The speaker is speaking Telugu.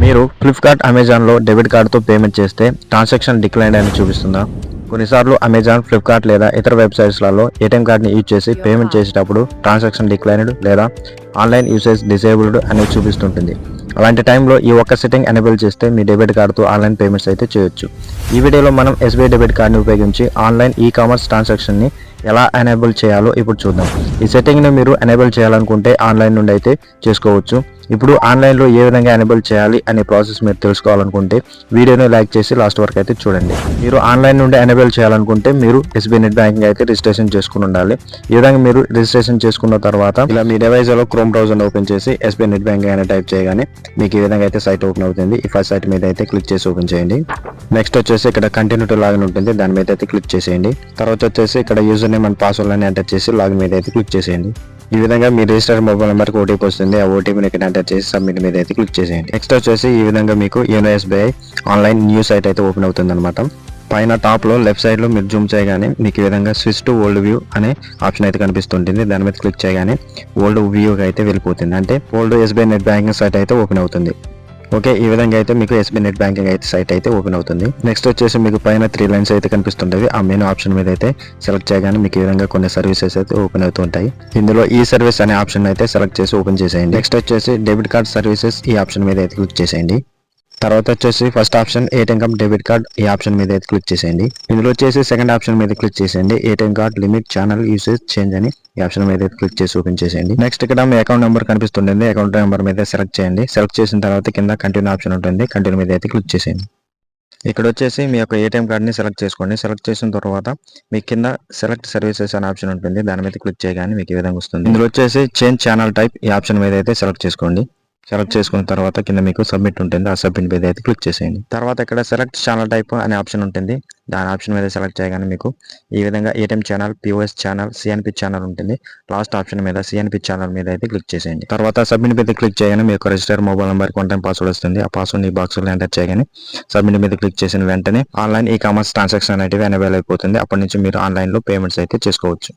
మీరు ఫ్లిప్కార్ట్ అమెజాన్లో డెబిట్ కార్డుతో పేమెంట్ చేస్తే ట్రాన్సాక్షన్ డిక్లైన్ అని చూపిస్తుందా? కొన్నిసార్లు అమెజాన్, ఫ్లిప్కార్ట్ లేదా ఇతర వెబ్సైట్స్లలో ఏటీఎం కార్డుని యూజ్ చేసి పేమెంట్ చేసేటప్పుడు ట్రాన్సాక్షన్ డిక్లైన్డ్ లేదా ఆన్లైన్ యూసేజ్ డిసేబుల్డ్ అనేది చూపిస్తుంటుంది. అలాంటి టైంలో ఈ ఒక్క సెట్టింగ్ ఎనేబుల్ చేస్తే మీ డెబిట్ కార్డుతో ఆన్లైన్ పేమెంట్స్ అయితే చేయొచ్చు. ఈ వీడియోలో మనం ఎస్బీఐ డెబిట్ కార్డుని ఉపయోగించి ఆన్లైన్ ఈ కామర్స్ ట్రాన్సాక్షన్ని ఎలా ఎనేబుల్ చేయాలో ఇప్పుడు చూద్దాం. ఈ సెట్టింగ్ని మీరు ఎనేబుల్ చేయాలనుకుంటే ఆన్లైన్ నుండి అయితే చేసుకోవచ్చు. ఇప్పుడు ఆన్లైన్లో ఏ విధంగా ఎనేబుల్ చేయాలి అనే ప్రాసెస్ మీరు తెలుసుకోవాలనుకుంటే వీడియోని లైక్ చేసి లాస్ట్ వరకు అయితే చూడండి. మీరు ఆన్లైన్ నుండి ఎనేబుల్ చేయాలనుకుంటే మీరు ఎస్బీఐ నెట్ బ్యాంకింగ్ అయితే రిజిస్ట్రేషన్ చేసుకుని ఉండాలి. ఈ విధంగా మీరు రిజిస్ట్రేషన్ చేసుకున్న తర్వాత ఇలా మీ డివైస్లో క్రోమ్ బ్రౌజర్ ఓపెన్ చేసి ఎస్బీఐ నెట్ బ్యాంకింగ్ అని టైప్ చేయగానే మీకు ఈ విధంగా అయితే సైట్ ఓపెన్ అవుతుంది. ఈ ఫస్ట్ సైట్ మీద అయితే క్లిక్ చేసి ఓపెన్ చేయండి. నెక్స్ట్ వచ్చేసి ఇక్కడ కంటిన్యూ టు లాగిన్ ఉంటుంది, దాని మీద అయితే క్లిక్ చేసేయండి. తర్వాత వచ్చేసి ఇక్కడ యూజర్ నేమ్ అండ్ పాస్వర్డ్ అని ఎంటర్ చేసి లాగిన్ మీద అయితే క్లిక్ చేసేయండి. ఈ విధంగా మీ రిజిస్టర్డ్ మొబైల్ నెంబర్కి ఓటీపీ వస్తుంది. ఆ ఓటీపీని ఇక్కడ ఎంటర్ చేసి సబ్మిట్ మీద అయితే క్లిక్ చేసేయండి. నెక్స్ట్ వచ్చేసి ఈ విధంగా మీకు YONO SBI online new site అయితే ఓపెన్ అవుతుంది అనమాట. పైన టాప్లో లెఫ్ట్ సైడ్లో మీరు జూమ్ చేయగానే మీకు ఈ విధంగా స్విచ్ టు ఓల్డ్ వ్యూ అనే ఆప్షన్ అయితే కనిపిస్తుంటుంది. దాని మీద క్లిక్ చేయగానే ఓల్డ్ వ్యూకి అయితే వెళ్ళిపోతుంది, అంటే old SBI net banking site అయితే ఓపెన్ అవుతుంది. ఓకే, ఈ విధంగా అయితే మీకు ఎస్బీఐ నెట్ బ్యాంకింగ్ అయితే సైట్ అయితే ఓపెన్ అవుతుంది. నెక్స్ట్ వచ్చేసి మీకు పైన 3 లైన్స్ అయితే కనిపిస్తుంటవి. ఆ మెనూ ఆప్షన్ మీద అయితే సెలెక్ట్ చేయగానే మీకు ఈ విధంగా కొన్ని సర్వీసెస్ అయితే ఓపెన్ అవుతూ ఉంటాయి. ఇందులో ఈ సర్వీస్ అనే ఆప్షన్ అయితే సెలెక్ట్ చేసి ఓపెన్ చేసేయండి. నెక్స్ట్ వచ్చేసి డెబిట్ కార్డ్ సర్వీసెస్ ఈ ఆప్షన్ మీద అయితే క్లిక్ చేసేయండి. తర్వాత వచ్చేసి first option ATM card debit card ఈ ఆప్షన్ మీద అయితే క్లిక్ చేసేయండి. ఇందులో వచ్చేసి సెకండ్ ఆప్షన్ మీద క్లిక్ చేసేయండి. ATM card limit channel usage change అని ఈ ఆప్షన్ మీద అయితే క్లిక్ చేసి ఓపెన్ చేసేయండి. నెక్స్ట్ ఇక్కడ మీ అకౌంట్ నెంబర్ కనిపిస్తుంది. అకౌంట్ నెంబర్ మీద సెలెక్ట్ చేయండి. సెలెక్ట్ చేసిన తర్వాత కింద కంటిన్యూ ఆప్షన్ ఉంటుంది, కంటిన్యూ మీద అయితే క్లిక్ చేసేయండి. ఇక్కడ వచ్చేసి మీ యొక్క ఏటీఎం కార్డ్ని సెలెక్ట్ చేసుకోండి. సెలెక్ట్ చేసిన తర్వాత మీ కింద సెలెక్ట్ సర్వీసెస్ అనే ఆప్షన్ ఉంటుంది, దాని మీద క్లిక్ చేయగానే మీకు ఈ విధంగా వస్తుంది. ఇందులో వచ్చేసి చేంజ్ ఛానల్ టైప్ ఈ ఆప్షన్ మీద అయితే సెలెక్ట్ చేసుకోండి. సెలెక్ట్ చేసుకున్న తర్వాత కింద మీకు సబ్మిట్ ఉంటుంది, ఆ సబ్మిట్ మీద అయితే క్లిక్ చేసేయండి. తర్వాత ఇక్కడ సెలెక్ట్ ఛానల్ టైప్ అనే ఆప్షన్ ఉంటుంది, దాని ఆప్షన్ మీద సెలెక్ట్ చేయగానే మీకు ఈ విధంగా ATM channel, POS channel, CNP channel ఉంటుంది. లాస్ట్ ఆప్షన్ మీద సిఎన్పి ఛానల్ మీద అయితే క్లిక్ చేసేయండి. తర్వాత సబ్మిట్ మీద క్లిక్ చేయగానే మీ యొక్క రిజిస్టర్ మొబైల్ నెంబర్కి 1 టైం పాస్వర్డ్ వస్తుంది. ఆ పాస్వర్డ్ ఈ బాక్స్లో ఎంటర్ చేయగానే సబ్మిట్ మీద క్లిక్ చేసిన వెంటనే ఆన్లైన్ ఈ కామర్స్ ట్రాన్సాక్షన్ అనేటివి ఎనేబుల్ అయిపోతుంది. అప్పటి నుంచి మీరు ఆన్లైన్లో పేమెంట్స్ అయితే చేసుకోవచ్చు.